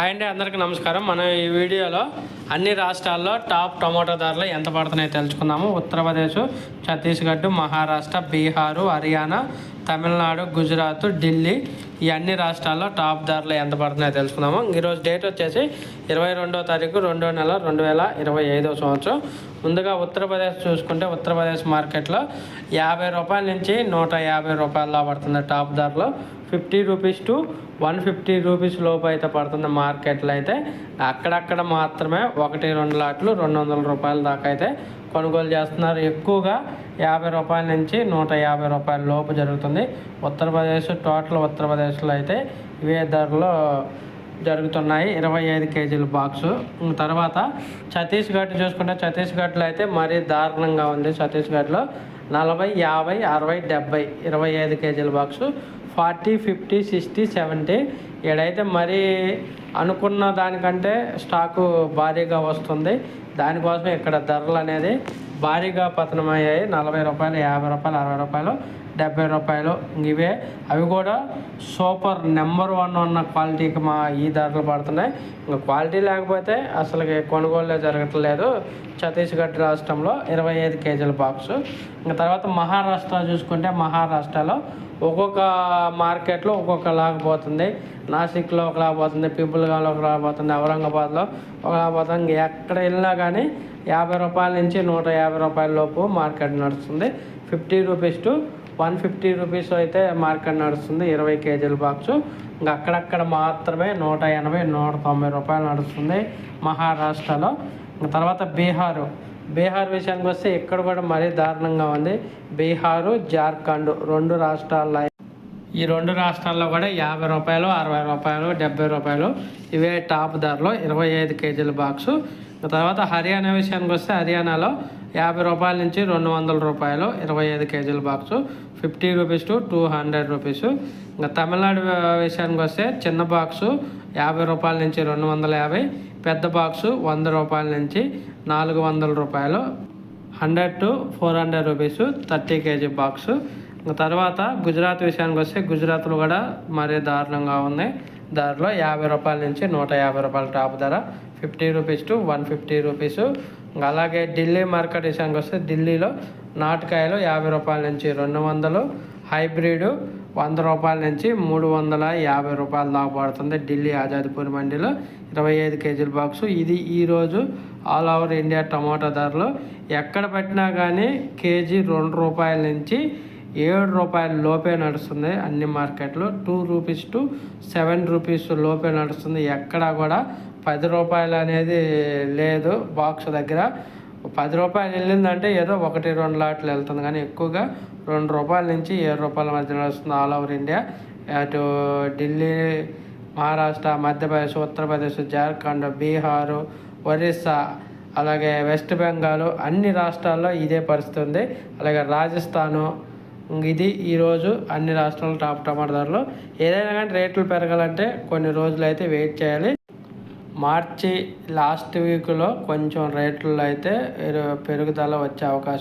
Hi అండి, అందరికీ నమస్కారం. మనం ఈ వీడియోలో అన్ని రాష్ట్రాల్లో టాప్ టమాటో ధరలు ఎంత పడుతున్నాయో తెలుసుకుందాము. ఉత్తరప్రదేశ్, ఛత్తీస్గఢ్, మహారాష్ట్ర, బీహారు, హర్యానా, తమిళనాడు, గుజరాత్, ఢిల్లీ ఈ అన్ని రాష్ట్రాల్లో టాప్ ధరలు ఎంత పడుతున్నాయో తెలుసుకుందాము. ఈరోజు డేట్ వచ్చేసి 22వ తారీఖు 2వ నెల 2025 సంవత్సరం. ముందుగా ఉత్తరప్రదేశ్ చూసుకుంటే ఉత్తరప్రదేశ్ మార్కెట్లో 50 రూపాయల నుంచి 150 రూపాయల్లో పడుతుంది టాప్ ధరలో. 50 రూపీస్ టు 150 రూపీస్ లోపు అయితే పడుతుంది మార్కెట్లో. అయితే అక్కడక్కడ మాత్రమే 1-2 లాట్లు 200 రూపాయల దాకా అయితే కొనుగోలు చేస్తున్నారు. ఎక్కువగా 50 రూపాయల నుంచి 150 రూపాయల లోపు జరుగుతుంది ఉత్తరప్రదేశ్. టోటల్ ఉత్తరప్రదేశ్లో అయితే ఇవే ధరలు జరుగుతున్నాయి. 25 కేజీల బాక్సు. తర్వాత ఛత్తీస్గఢ్ చూసుకుంటే ఛత్తీస్గఢ్లో అయితే మరీ దారుణంగా ఉంది. ఛత్తీస్గఢ్లో 40, 50, 60, 70 25 కేజీల బాక్సు. 40, 50, 60, 70 ఏడైతే మరీ అనుకున్న దానికంటే స్టాకు భారీగా వస్తుంది. దానికోసం ఇక్కడ ధరలు అనేది భారీగా పతనమయ్యాయి. 40 రూపాయలు, 50 రూపాయలు, 60 రూపాయలు, 70 రూపాయలు ఇవే. అవి కూడా సూపర్ నెంబర్ 1 ఉన్న క్వాలిటీకి ఈ ధరలు పడుతున్నాయి. ఇంకా క్వాలిటీ లేకపోతే అసలు కొనుగోలు జరగట్లేదు ఛత్తీస్గఢ్ రాష్ట్రంలో. 25 కేజీల బాక్సు. ఇంకా తర్వాత మహారాష్ట్ర చూసుకుంటే మహారాష్ట్రలో ఒక్కొక్క మార్కెట్లో ఒక్కొక్కలాగా పోతుంది. నాసిక్లో ఒకలాగా పోతుంది, పిపుల్గాలో ఒకలాగా పోతుంది, ఔరంగాబాద్లో ఒకలాగా పోతుంది. ఎక్కడ వెళ్ళినా కానీ 50 రూపాయల నుంచి 150 రూపాయల లోపు మార్కెట్ నడుస్తుంది. 50 రూపీస్ టు 150 రూపీస్ అయితే మార్కెట్ నడుస్తుంది 20 కేజీల బాక్సు. ఇంకా అక్కడక్కడ మాత్రమే 180, 190 రూపాయలు నడుస్తుంది మహారాష్ట్రలో. తర్వాత బీహార్ విషయానికి వస్తే ఇక్కడ కూడా మరీ దారుణంగా ఉంది. బీహారు, జార్ఖండ్ 2 రాష్ట్రాల్లో ఈ 2 రాష్ట్రాల్లో కూడా 50 రూపాయలు, 60 రూపాయలు, 70 రూపాయలు ఇవే టాప్ ధరలో 25 కేజీల బాక్సు. తర్వాత హర్యానా విషయానికి వస్తే హర్యానాలో 50 రూపాయల నుంచి 200 రూపాయలు 25 కేజీల బాక్సు. 50 rupees to 200 rupees. ఇంకా తమిళనాడు విషయానికి వస్తే చిన్న బాక్సు 50 రూపాయల నుంచి 250, పెద్ద బాక్సు 100 రూపాయల నుంచి 400 రూపాయలు. 100 to 400 రూపీసు 30 కేజీ బాక్సు. తర్వాత గుజరాత్ విషయానికి వస్తే గుజరాత్లో కూడా మరీ దారుణంగా ఉన్నాయి ధరలో. 50 రూపాయల నుంచి 150 రూపాయల టాప్ ధర. 50 రూపీస్ టు 150 రూపీసు. అలాగే ఢిల్లీ మార్కెట్ విషయానికి వస్తే ఢిల్లీలో నాటుకాయలు 50 రూపాయల నుంచి 200, హైబ్రిడ్ 100 రూపాయల నుంచి 350 రూపాయల దాకా పడుతుంది ఢిల్లీ ఆజాద్పూర్ మండీలో. 25 కేజీల బాక్సు. ఇది ఈరోజు ఆల్ ఓవర్ ఇండియా టమాటా ధరలు. ఎక్కడ పెట్టినా కానీ కేజీ 2 రూపాయల నుంచి 7 రూపాయల లోపే నడుస్తుంది అన్ని మార్కెట్లు. 2 రూపీస్ టు 7 రూపీస్ లోపే నడుస్తుంది. ఎక్కడా కూడా 10 రూపాయలు అనేది లేదు బాక్స్ దగ్గర. 10 రూపాయలు వెళ్ళిందంటే ఏదో 1-2 లాట్లు వెళ్తుంది, కానీ ఎక్కువగా 2 రూపాయల నుంచి 7 రూపాయల మధ్య నడుస్తుంది ఆల్ ఓవర్ ఇండియా. అటు ఢిల్లీ, మహారాష్ట్ర, మధ్యప్రదేశ్, ఉత్తరప్రదేశ్, జార్ఖండ్, బీహారు, ఒరిస్సా, అలాగే వెస్ట్ బెంగాల్ అన్ని రాష్ట్రాల్లో ఇదే పరిస్థితి ఉంది. అలాగే రాజస్థాను. ఇది ఈరోజు అన్ని రాష్ట్రాల్లో టాప్ టమాటా ధరలు. ఏదైనా కానీ రేట్లు పెరగాలంటే కొన్ని రోజులు అయితే వెయిట్ చేయాలి. మార్చి లాస్ట్ వీక్లో కొంచెం రేట్లలో అయితే పెరుగుదల వచ్చే అవకాశం